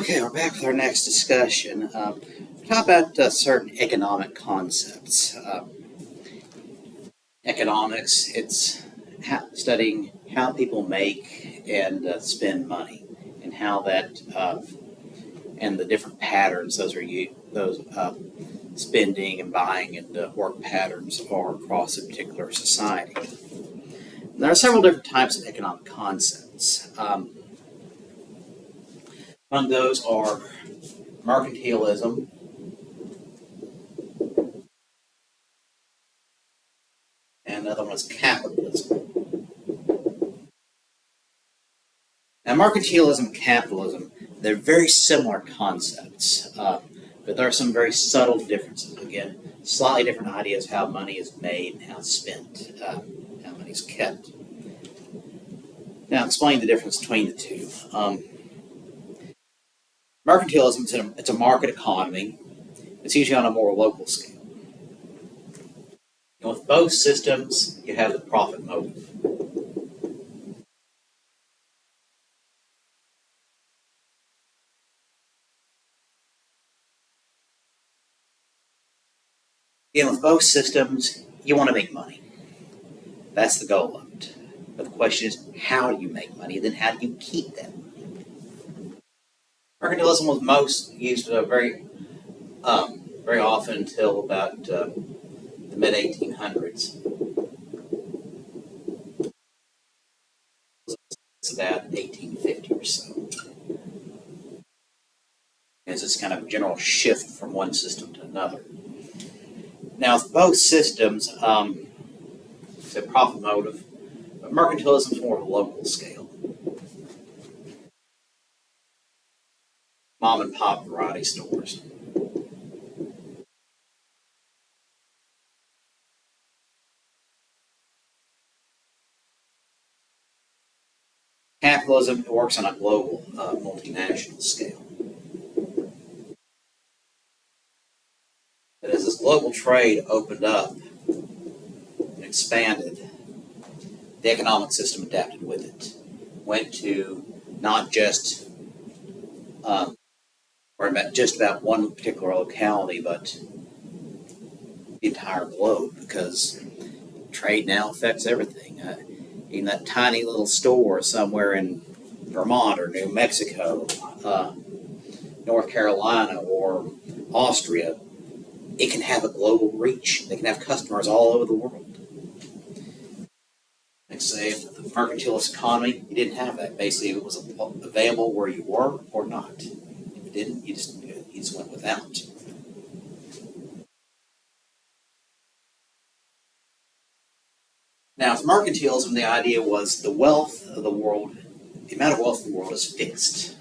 Okay, we're back with our next discussion. Talk about certain economic concepts. Economics, it's studying how people make and spend money, and how that and the different patterns those spending and buying and work patterns are across a particular society. There are several different types of economic concepts. Among those are mercantilism, and another one is capitalism. Now, mercantilism and capitalism, they're very similar concepts, but there are some very subtle differences. Again, slightly different ideas how money is made and how it's spent, how money is kept. Now, explain the difference between the two. Mercantilism, it's a market economy. It's usually on a more local scale. And with both systems, you have the profit motive. Again, with both systems, you want to make money. That's the goal of it. But the question is, how do you make money? Then how do you keep that money? Mercantilism was most used very often until about the mid 1800s. It's about 1850 or so. It's this kind of general shift from one system to another. Now, with both systems, it's a profit motive, but mercantilism is more of a local scale. Mom and pop variety stores. Capitalism works on a global, multinational scale. But as this global trade opened up and expanded, the economic system adapted with it. Went to not just or about just about one particular locality, but the entire globe, because trade now affects everything. In that tiny little store somewhere in Vermont or New Mexico, North Carolina, or Austria, it can have a global reach. They can have customers all over the world. Like say, if the mercantilist economy, you didn't have that. Basically, it was available where you were or not. If it didn't, you just went without. Now, with mercantilism, the idea was the wealth of the world, the amount of wealth in the world is fixed.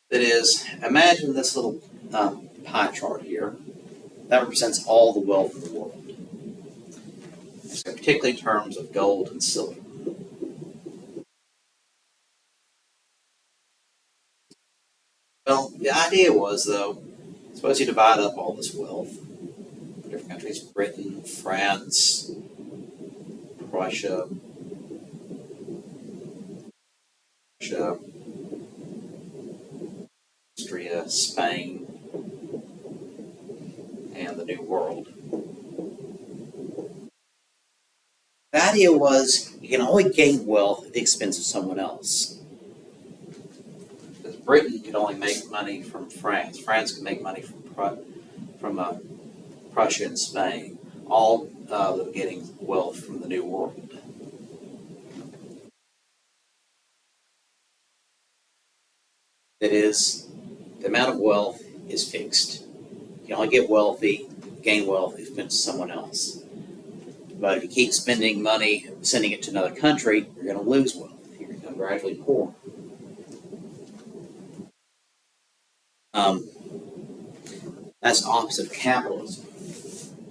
That is, imagine this little pie chart here. That represents all the wealth in the world, so particularly in terms of gold and silver. Well, the idea was, though, suppose you divide up all this wealth, different countries, Britain, France, Russia, Austria, Spain, and the New World. The idea was you can only gain wealth at the expense of someone else. Because Britain could only make money from France. France could make money from Prussia and Spain, all getting wealth from the New World. That is, the amount of wealth is fixed. You can only get wealthy, gain wealth if it's someone else. But if you keep spending money, sending it to another country, you're going to lose wealth. You're going to become gradually poor. That's the opposite of capitalism.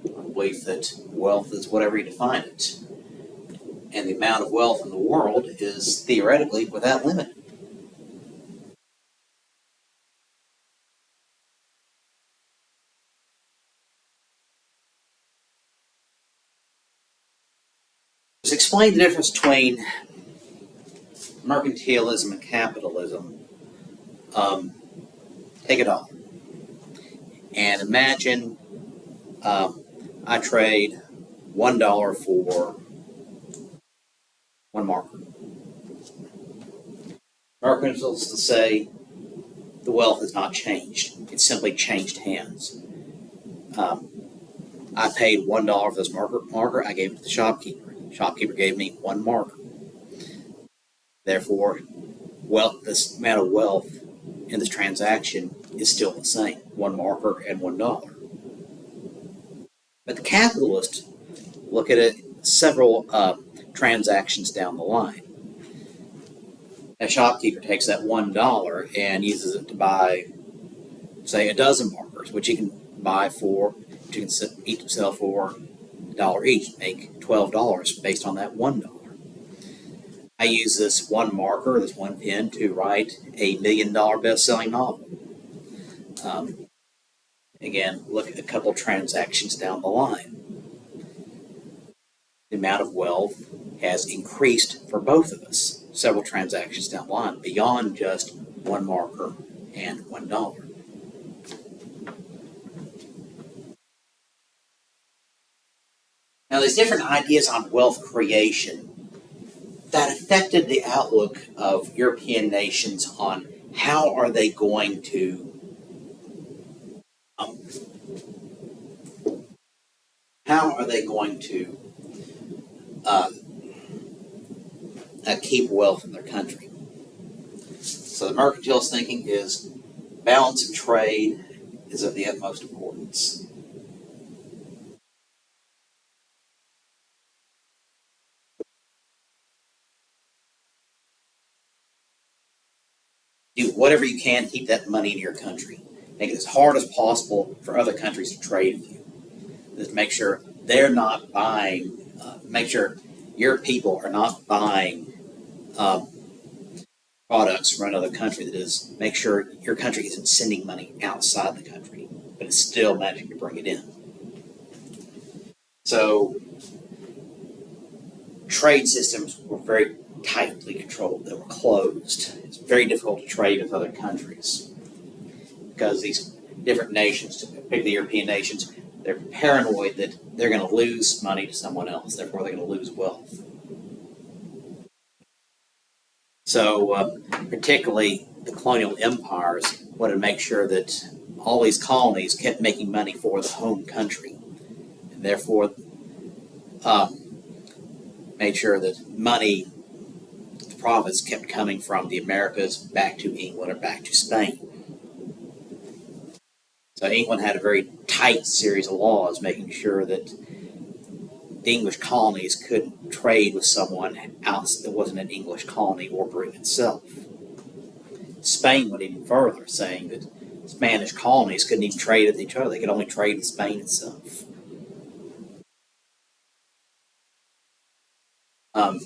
The belief that wealth is whatever you define it. And the amount of wealth in the world is theoretically without limit. Just explain the difference between mercantilism and capitalism. Take a dollar and imagine I trade $1 for one marker. Mercantilists say the wealth has not changed; it's simply changed hands. I paid $1 for this marker. I gave it to the shopkeeper. The shopkeeper gave me one marker. Therefore, this amount of wealth in this transaction is still the same: one marker and $1. But the capitalists look at it several transactions down the line. A shopkeeper takes that $1 and uses it to buy, say, a dozen markers, which you can sell for $1 each, make $12 based on that $1. I use this one marker, this one pen, to write a $1 million best-selling novel. Again, look at a couple transactions down the line. The amount of wealth has increased for both of us several transactions down the line, beyond just one marker and $1. Now, there's different ideas on wealth creation that affected the outlook of European nations on how are they going to keep wealth in their country. So the mercantilist thinking is balance of trade is of the utmost importance. Do whatever you can to keep that money in your country. Make it as hard as possible for other countries to trade with you. Just make sure they're not buying, make sure your people are not buying products from another country. That is, make sure your country isn't sending money outside the country, but it's still managing to bring it in. So trade systems were very tightly controlled. They were closed. It's very difficult to trade with other countries because these different nations, particularly the European nations, they're paranoid that they're going to lose money to someone else. Therefore, they're going to lose wealth. So, particularly the colonial empires wanted to make sure that all these colonies kept making money for the home country, and therefore made sure that money, the profits, kept coming from the Americas back to England or back to Spain. So England had a very tight series of laws making sure that the English colonies couldn't trade with someone else that wasn't an English colony or Britain itself. Spain went even further, saying that Spanish colonies couldn't even trade with each other. They could only trade with Spain itself. However,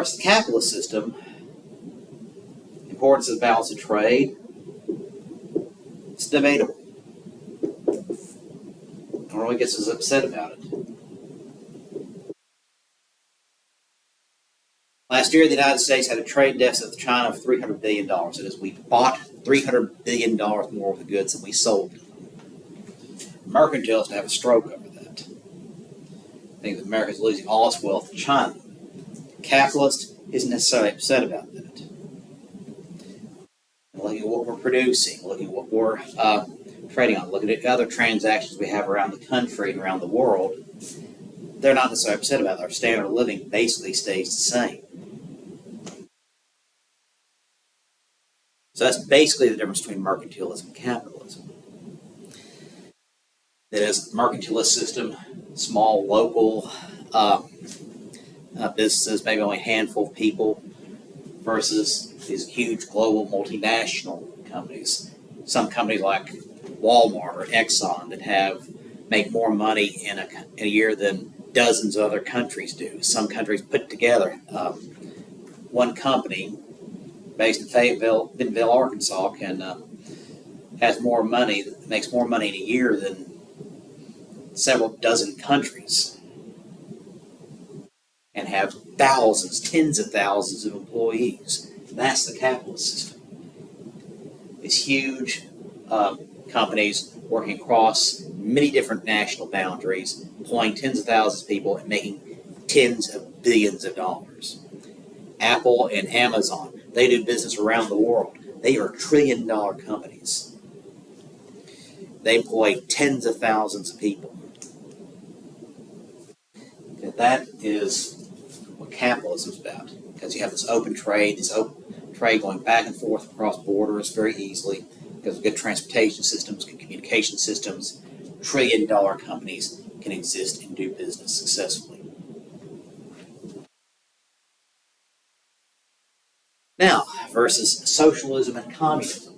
as the capitalist system, the importance of the balance of trade, it's debatable. No one really gets as upset about it. Last year, the United States had a trade deficit with China of $300 billion. That is, we bought $300 billion more of the goods than we sold. Mercantilists have a stroke over that. I think that America is losing all its wealth to China. Capitalist isn't necessarily upset about that. Looking at what we're producing, looking at what we're trading on, looking at other transactions we have around the country and around the world, they're not necessarily upset about it. Our standard of living basically stays the same. So that's basically the difference between mercantilism and capitalism. That is, the mercantilist system, small local businesses, maybe only a handful of people, versus these huge global multinational companies. Some companies like Walmart or Exxon that make more money in a year than dozens of other countries do. Some countries put together one company based in Fayetteville, Arkansas, has more money, makes more money in a year than several dozen countries. and have thousands, tens of thousands of employees. That's the capitalist system. These huge companies working across many different national boundaries, employing tens of thousands of people and making tens of billions of dollars. Apple and Amazon, they do business around the world. They are trillion-dollar companies. They employ tens of thousands of people. And that is what capitalism is about. Because you have this open trade, going back and forth across borders very easily, because of good transportation systems, good communication systems, trillion-dollar companies can exist and do business successfully. Now, versus socialism and communism.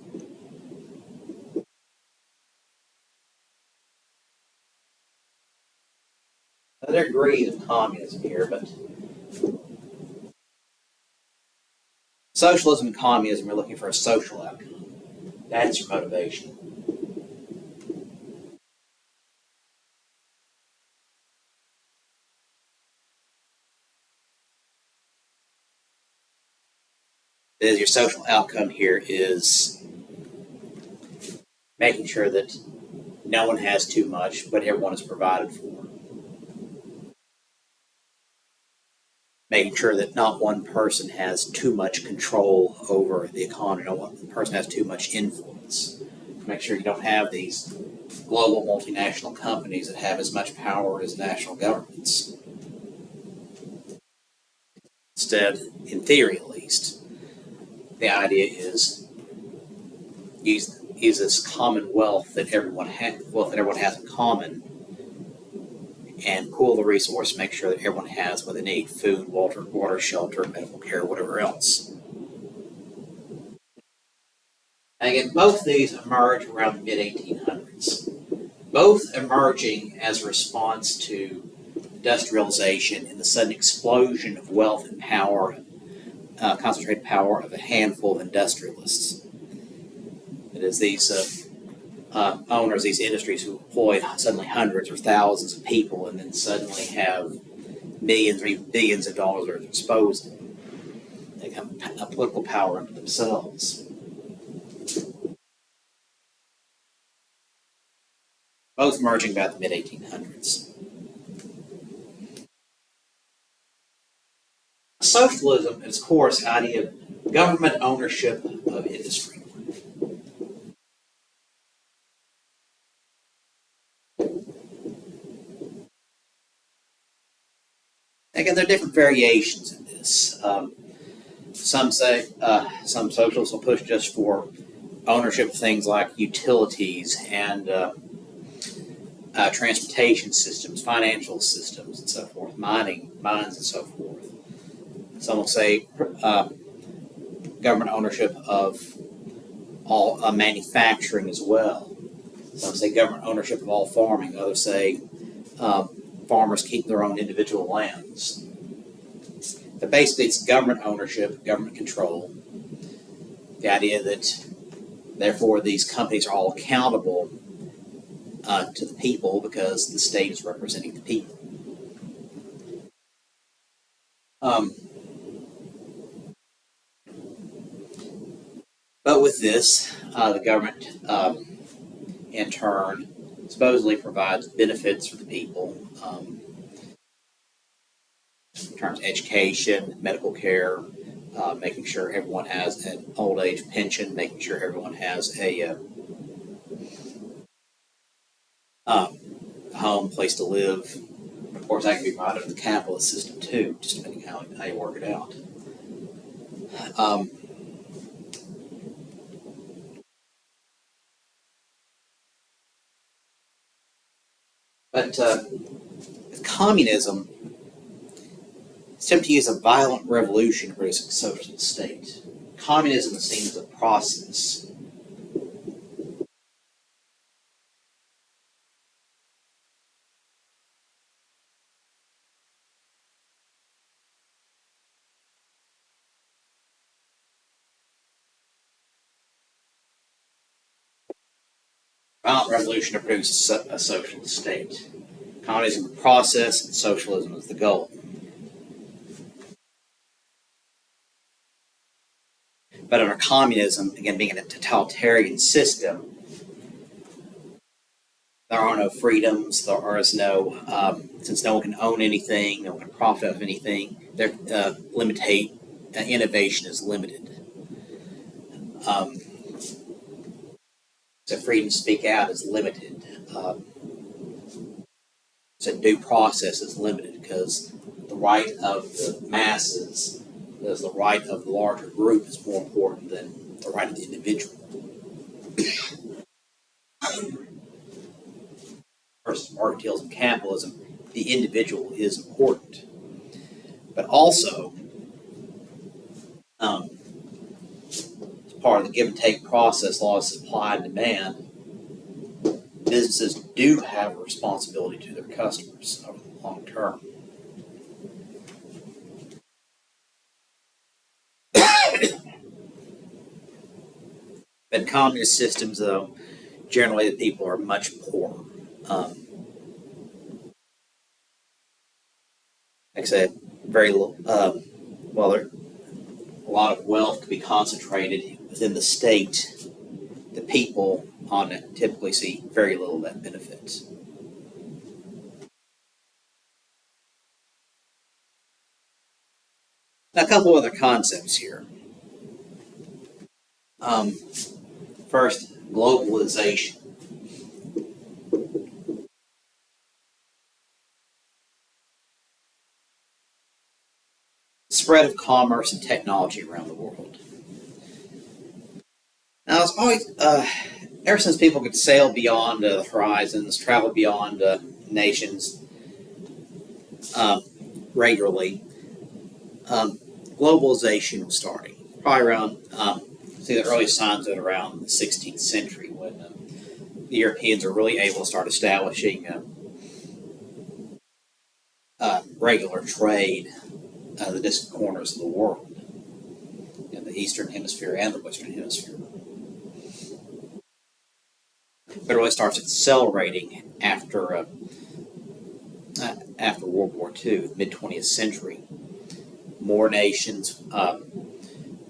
Now, there are degrees of communism here, but socialism and communism are looking for a social outcome. That's your motivation. Your social outcome here is making sure that no one has too much, but everyone is provided for. Making sure that not one person has too much control over the economy, not one person has too much influence. Make sure you don't have these global multinational companies that have as much power as national governments. Instead, in theory at least, the idea is use this common wealth that everyone has in common, and pool the resource, make sure that everyone has what they need: food, water, shelter, medical care, whatever else. And again, both these emerge around the mid-1800s, both emerging as a response to industrialization and the sudden explosion of wealth and power, concentrated power of a handful of industrialists. It is these owners, these industries who employ suddenly hundreds or thousands of people and then suddenly have millions or even billions of dollars at their disposal. They have a political power unto themselves. Both emerging about the mid-1800s. Socialism is, of course, the idea of government ownership of industry. Again, there are different variations in this. Some socialists will push just for ownership of things like utilities and transportation systems, financial systems, and so forth, mines, and so forth. Some will say government ownership of all manufacturing as well. Some say government ownership of all farming. Others say farmers keep their own individual lands. But basically, it's government ownership, government control. The idea that, therefore, these companies are all accountable to the people because the state is representing the people. But with this, the government, in turn, supposedly provides benefits for the people in terms of education, medical care, making sure everyone has an old age pension, making sure everyone has a home, place to live. Of course, that can be provided in the capitalist system too, just depending on how you work it out. But communism attempts to use a violent revolution to produce a socialist state. Communism is seen as a process. Violent revolution to produce a socialist state. Communism is the process, and socialism is the goal. But under communism, again, being a totalitarian system, there are no freedoms. There is no, since no one can own anything, no one can profit out of anything. Their innovation is limited. So freedom to speak out is limited. So due process is limited because the right of the masses, because the right of the larger group is more important than the right of the individual. Versus mercantilism, capitalism, the individual is important. But also, as part of the give and take process, law of supply and demand, businesses do have a responsibility to their customers over the long term. But in communist systems, though, generally the people are much poorer. Like I said, very little. A lot of wealth can be concentrated within the state. The people on it typically see very little of that benefit. Now, a couple other concepts here. First, globalization. Spread of commerce and technology around the world. Now, it's always, ever since people could sail beyond the horizons, travel beyond nations regularly, globalization was starting. Probably around, see the earliest signs of it around the 16th century when the Europeans were really able to start establishing regular trade the distant corners of the world, in the Eastern Hemisphere and the Western Hemisphere. But it really starts accelerating after World War II, mid 20th century. More nations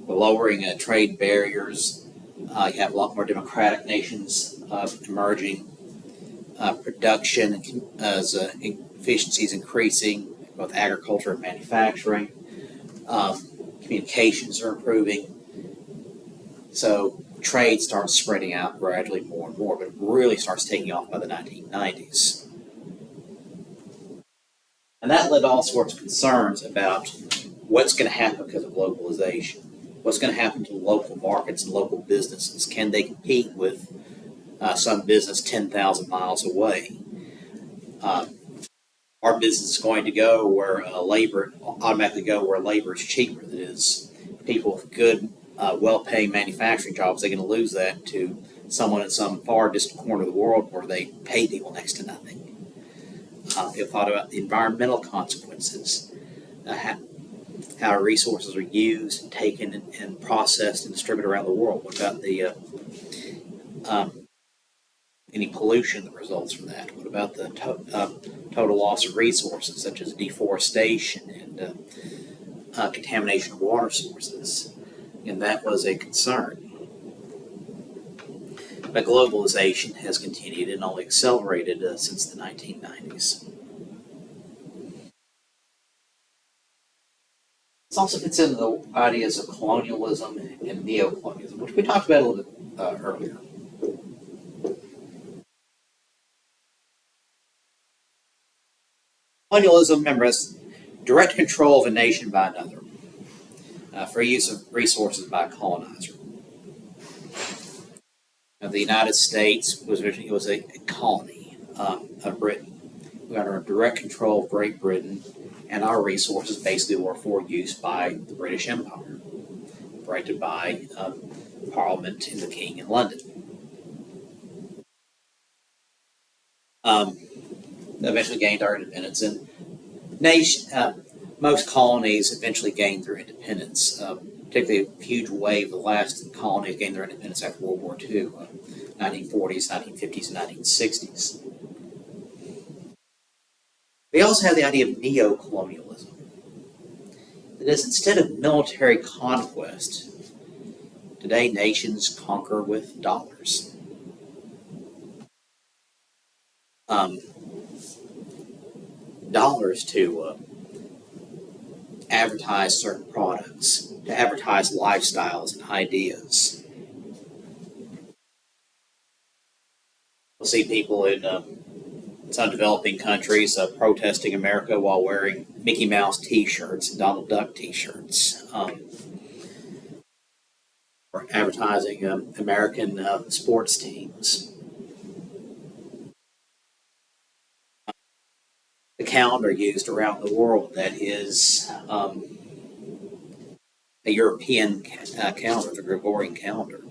lowering trade barriers. You have a lot more democratic nations emerging. Production as efficiencies increasing, both agriculture and manufacturing. Communications are improving. So trade starts spreading out gradually more and more, but it really starts taking off by the 1990s. And that led to all sorts of concerns about what's going to happen because of globalization. What's going to happen to local markets and local businesses? Can they compete with some business 10,000 miles away? Our business is going to go where labor is cheaper. That is, people with good, well-paying manufacturing jobs, they're going to lose that to someone in some far distant corner of the world where they pay people next to nothing. People thought about the environmental consequences, how resources are used and taken and processed and distributed around the world. What about the any pollution that results from that? What about the total loss of resources, such as deforestation and contamination of water sources? And that was a concern. But globalization has continued and only accelerated since the 1990s. This also fits into the ideas of colonialism and neocolonialism, which we talked about a little bit earlier. Colonialism, remember, is direct control of a nation by another for use of resources by a colonizer. Now, the United States was a colony of Britain. We were under direct control of Great Britain, and our resources basically were for use by the British Empire, operated by Parliament and the King in London. Eventually gained our independence, and most colonies eventually gained their independence. Particularly a huge wave of the last colonies gained their independence after World War II, 1940s, 1950s, and 1960s. We also have the idea of neo-colonialism. That is, instead of military conquest, Today, nations conquer with dollars. Um, dollars to advertise certain products, to advertise lifestyles and ideas. We'll see people in some developing countries protesting America while wearing Mickey Mouse T-shirts and Donald Duck T-shirts, or advertising American sports teams. The calendar used around the world that is a European calendar, the Gregorian calendar.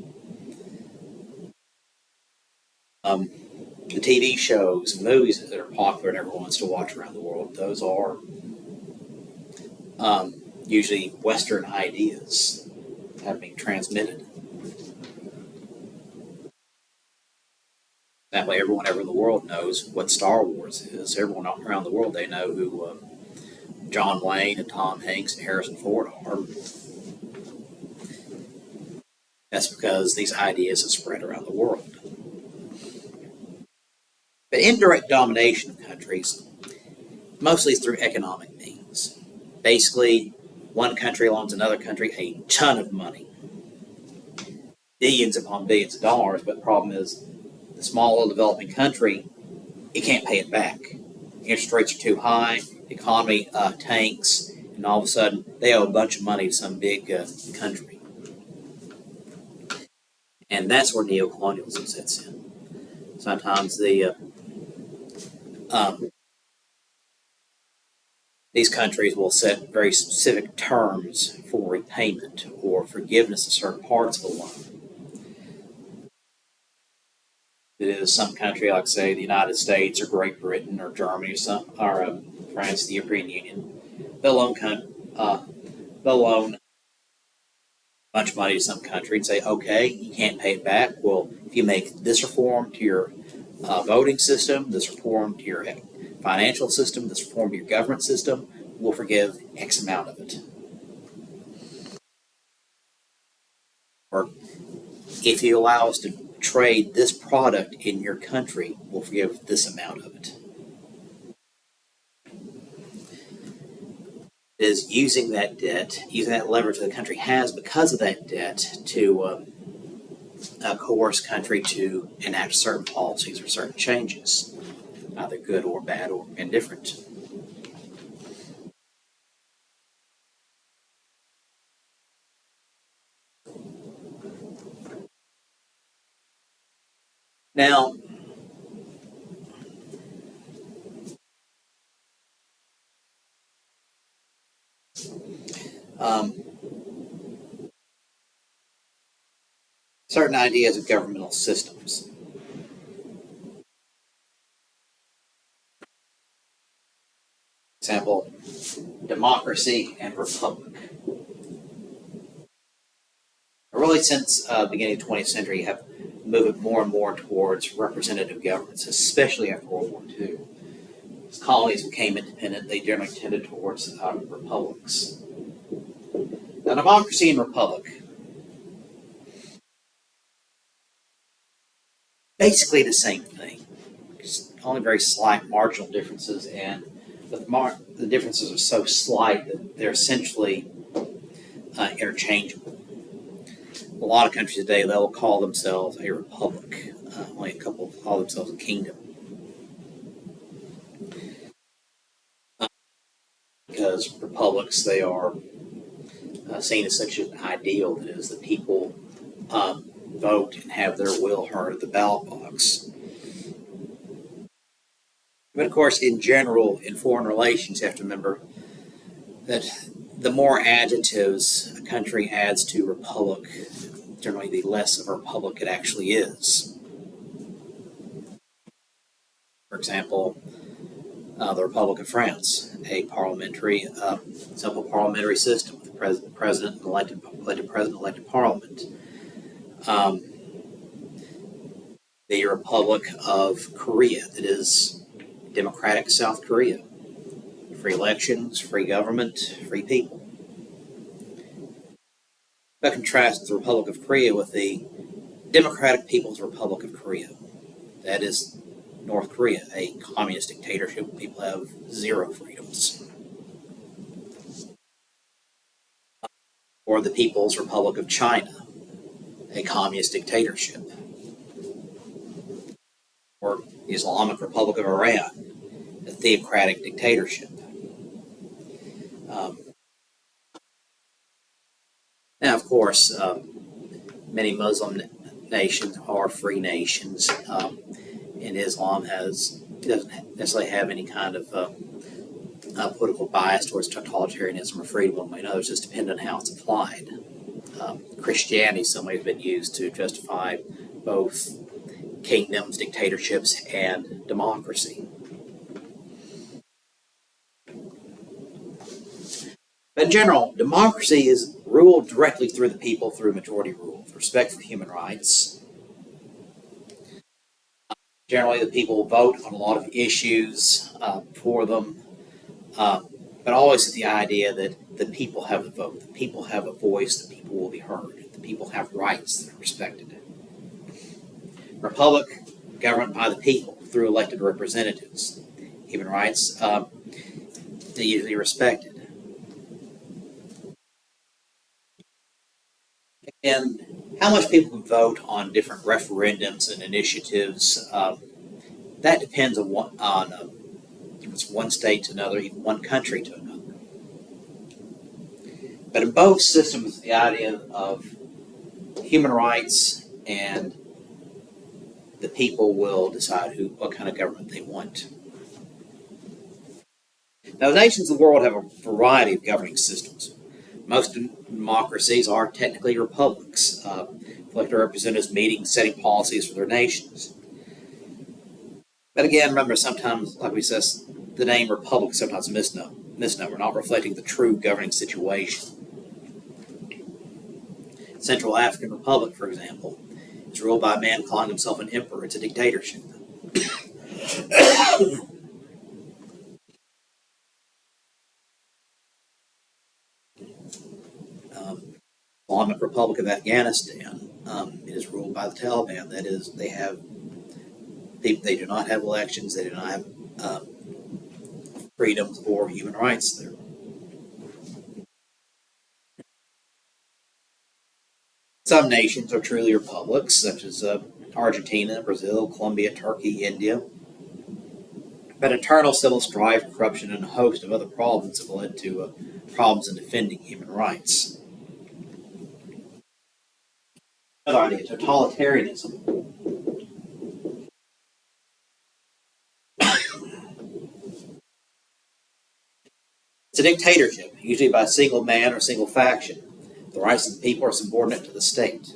The TV shows and movies that are popular and everyone wants to watch around the world, those are usually Western ideas that are being transmitted. That way, everyone ever in the world knows what Star Wars is. Everyone around the world, they know who John Wayne and Tom Hanks and Harrison Ford are. That's because these ideas have spread around the world. But indirect domination of countries mostly is through economic means. Basically, one country loans another country a ton of money, billions upon billions of dollars, but the problem is the small little developing country, it can't pay it back. Interest rates are too high, the economy tanks, and all of a sudden they owe a bunch of money to some big country. And that's where neocolonialism sets in. Sometimes these countries will set very specific terms for repayment or forgiveness of certain parts of the loan. It is some country, like say the United States or Great Britain or Germany or France, the European Union, they'll loan a bunch of money to some country and say, okay, you can't pay it back. Well, if you make this reform to your voting system, this reform to your financial system, this reform to your government system, we'll forgive X amount of it. Or if you allow us to trade this product in your country, we'll forgive this amount of it. It is using that debt, using that leverage that the country has because of that debt to coerce country to enact certain policies or certain changes, either good or bad or indifferent. Now, certain ideas of governmental systems. Example, democracy and republic. Really, since the beginning of the 20th century, you have moved more and more towards representative governments, especially after World War II. As colonies became independent, they generally tended towards republics. Now, democracy and republic, basically the same thing. Just only very slight marginal differences, and the differences are so slight that they're essentially interchangeable. A lot of countries today, they'll call themselves a republic. Only a couple call themselves a kingdom. Because republics, they are seen as such an ideal that is the people vote and have their will heard at the ballot box. But of course, in general, in foreign relations, you have to remember that the more adjectives a country adds to republic, generally the less of a republic it actually is. For example, the Republic of France, a parliamentary, simple parliamentary system with president, elected president, elected parliament. The Republic of Korea, that is democratic South Korea. Free elections, free government, free people. That contrasts the Republic of Korea with the Democratic People's Republic of Korea. That is North Korea, a communist dictatorship where people have zero freedoms. Or the People's Republic of China, a communist dictatorship. Or the Islamic Republic of Iran, a theocratic dictatorship. Now, of course, many Muslim nations are free nations, and Islam doesn't necessarily have any kind of political bias towards totalitarianism or freedom one way or another. It's just dependent on how it's applied. Christianity, in some ways, has been used to justify both kingdoms, dictatorships, and democracy. But in general, democracy is ruled directly through the people through majority rule, with respect for human rights. Generally, the people vote on a lot of issues for them, but always with the idea that the people have the vote, the people have a voice, the people will be heard, the people have rights that are respected. Republic, governed by the people through elected representatives. Human rights, they usually respected. And how much people can vote on different referendums and initiatives, that depends on it's one state to another, even one country to another. But in both systems, the idea of human rights and the people will decide what kind of government they want. Now, the nations of the world have a variety of governing systems. Most democracies are technically republics, elected representatives meeting, setting policies for their nations. But again, remember, sometimes, like we said, the name republic is sometimes a misnomer, not reflecting the true governing situation. Central African Republic, for example, is ruled by a man calling himself an emperor. It's a dictatorship. Islamic Republic of Afghanistan, it is ruled by the Taliban. That is, they do not have elections. They do not have freedoms or human rights there. Some nations are truly republics, such as Argentina, Brazil, Colombia, Turkey, India. But internal civil strife, corruption, and a host of other problems have led to problems in defending human rights. Another idea, totalitarianism. It's a dictatorship, usually by a single man or single faction. The rights of the people are subordinate to the state.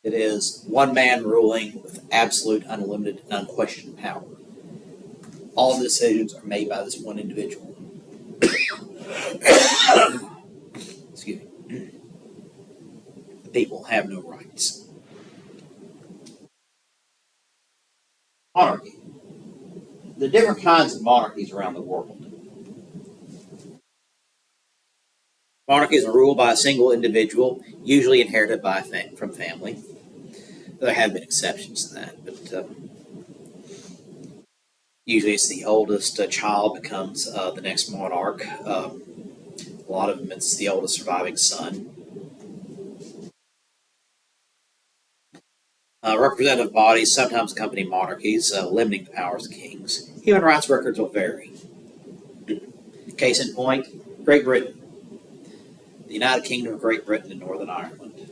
It is one man ruling with absolute, unlimited, and unquestioned power. All the decisions are made by this one individual. Excuse me. The people have no rights. Monarchy. The different kinds of monarchies around the world. Monarchies are ruled by a single individual, usually inherited from family. There have been exceptions to that, but usually it's the oldest child becomes the next monarch. A lot of them, it's the oldest surviving son. Representative bodies sometimes accompany monarchies, limiting the powers of kings. Human rights records will vary. Case in point, Great Britain. The United Kingdom of Great Britain and Northern Ireland.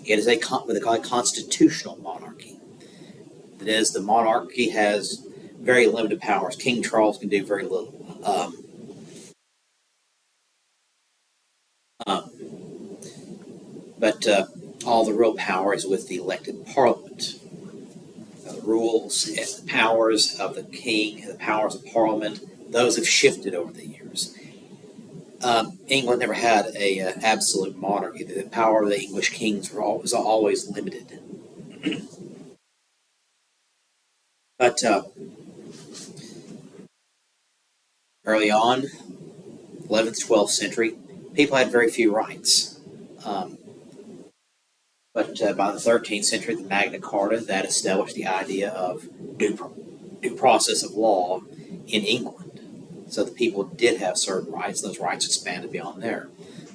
It is what they call a constitutional monarchy. That is, the monarchy has very limited powers. King Charles can do very little. But all the real power is with the elected parliament. The rules and the powers of the king, the powers of parliament, those have shifted over the years. England never had an absolute monarchy. The power of the English kings was always limited. But early on, 11th, 12th century, people had very few rights. Um, but by the 13th century, the Magna Carta, that established the idea of due process of law in England. So the people did have certain rights, and those rights expanded beyond there.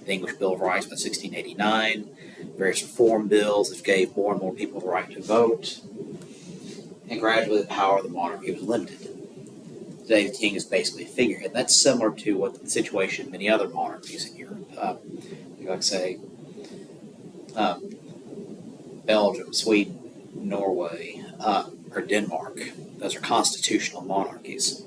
The English Bill of Rights by 1689, various reform bills that gave more and more people the right to vote, and gradually the power of the monarchy was limited. Today, the king is basically a figurehead. That's similar to what the situation in many other monarchies in Europe. Like say, um, Belgium, Sweden, Norway, or Denmark. Those are constitutional monarchies.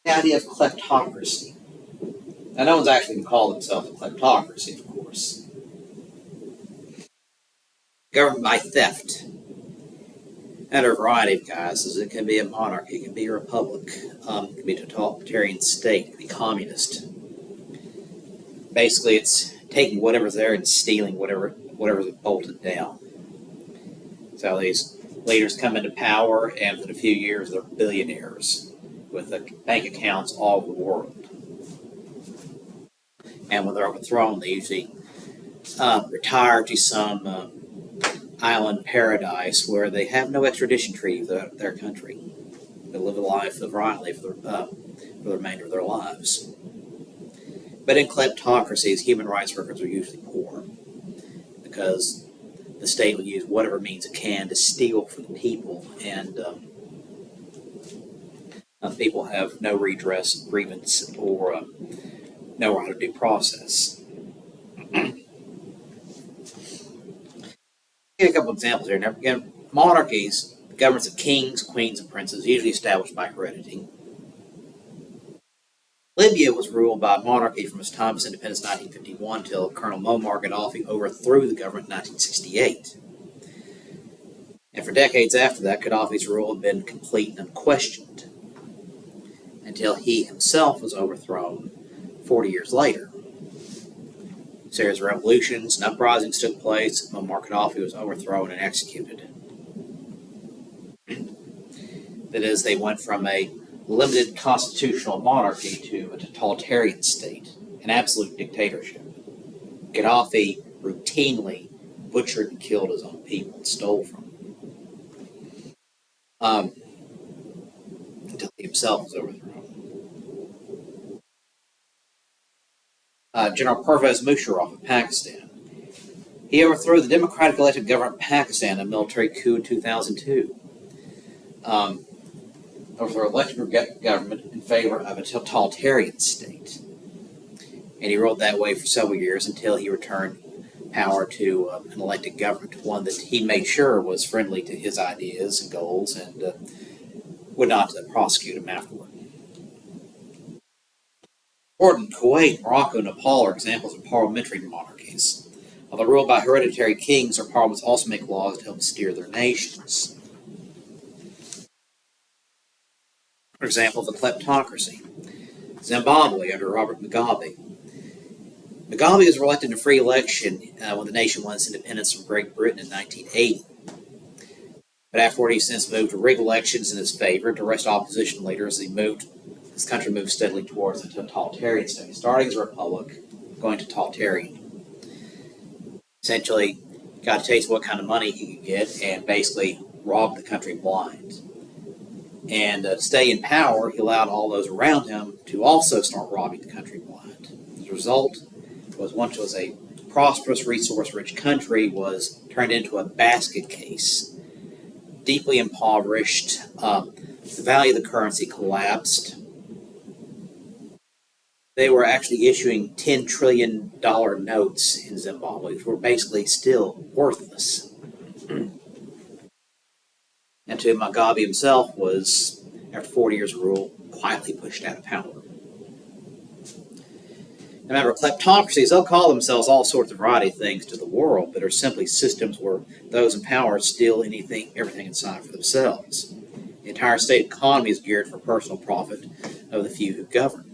The idea of kleptocracy. Now, no one's actually going to call themselves a kleptocracy, of course. Government by theft. Under a variety of guises. It can be a monarchy, it can be a republic, it can be a totalitarian state, it can be communist. Basically, it's taking whatever's there and stealing whatever's bolted down. So these leaders come into power, and within a few years, they're billionaires with bank accounts all over the world. And when they're overthrown, they usually retire to some island paradise where they have no extradition treaty with their country. They live a life of violently for the remainder of their lives. But in kleptocracies, human rights workers are usually poor because the state will use whatever means it can to steal from the people, and people have no redress, grievance, or no right of due process. Give a couple examples here. Now, again, monarchies, governments of kings, queens, and princes, usually established by heredity. Libya was ruled by a monarchy from its time of independence in 1951 until Colonel Muammar Gaddafi overthrew the government in 1968. And for decades after that, Gaddafi's rule had been complete and unquestioned until he himself was overthrown 40 years later. A series of revolutions and uprisings took place. Muammar Gaddafi was overthrown and executed. That is, they went from a limited constitutional monarchy to a totalitarian state, an absolute dictatorship. Gaddafi routinely butchered and killed his own people and stole from them until he himself was overthrown. General Pervez Musharraf of Pakistan. He overthrew the democratically elected government of Pakistan in a military coup in 2002. Overthrew elected government in favor of a totalitarian state. And he ruled that way for several years until he returned power to an elected government, one that he made sure was friendly to his ideas and goals, and would not prosecute him afterward. Jordan, Kuwait, Morocco, and Nepal are examples of parliamentary monarchies. Although ruled by hereditary kings, their parliaments also make laws to help steer their nations. For example, the kleptocracy. Zimbabwe under Robert Mugabe. Mugabe was elected in a free election when the nation won its independence from Great Britain in 1980. But afterward, he since moved to rig elections in his favor to arrest opposition leaders. This country moved steadily towards a totalitarian state, starting as a republic, going to totalitarian. Essentially, got a taste of what kind of money he could get, and basically robbed the country blind. And to stay in power, he allowed all those around him to also start robbing the country blind. The result was once it was a prosperous, resource-rich country, was turned into a basket case, deeply impoverished. The value of the currency collapsed. They were actually issuing $10 trillion notes in Zimbabwe, which were basically still worthless. And to Mugabe himself was, after 40 years of rule, quietly pushed out of power. Remember, kleptocracies, they'll call themselves all sorts of variety of things to the world, but are simply systems where those in power steal everything inside for themselves. The entire state economy is geared for personal profit of the few who govern.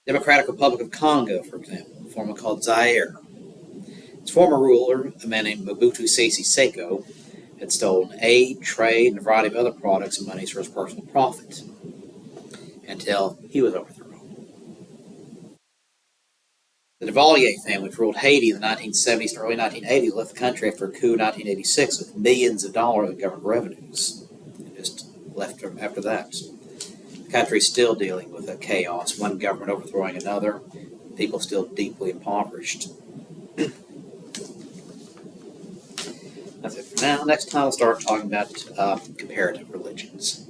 Democratic Republic of Congo, for example, formerly called Zaire. His former ruler, a man named Mobutu Sese Seko, had stolen aid, trade, and a variety of other products and monies for his personal profit until he was overthrown. The Duvalier family, which ruled Haiti in the 1970s and early 1980s, left the country after a coup in 1986 with millions of dollars in government revenues. And just left after that. The country is still dealing with a chaos, one government overthrowing another, people still deeply impoverished. That's it for now. Next time we'll start talking about comparative religions.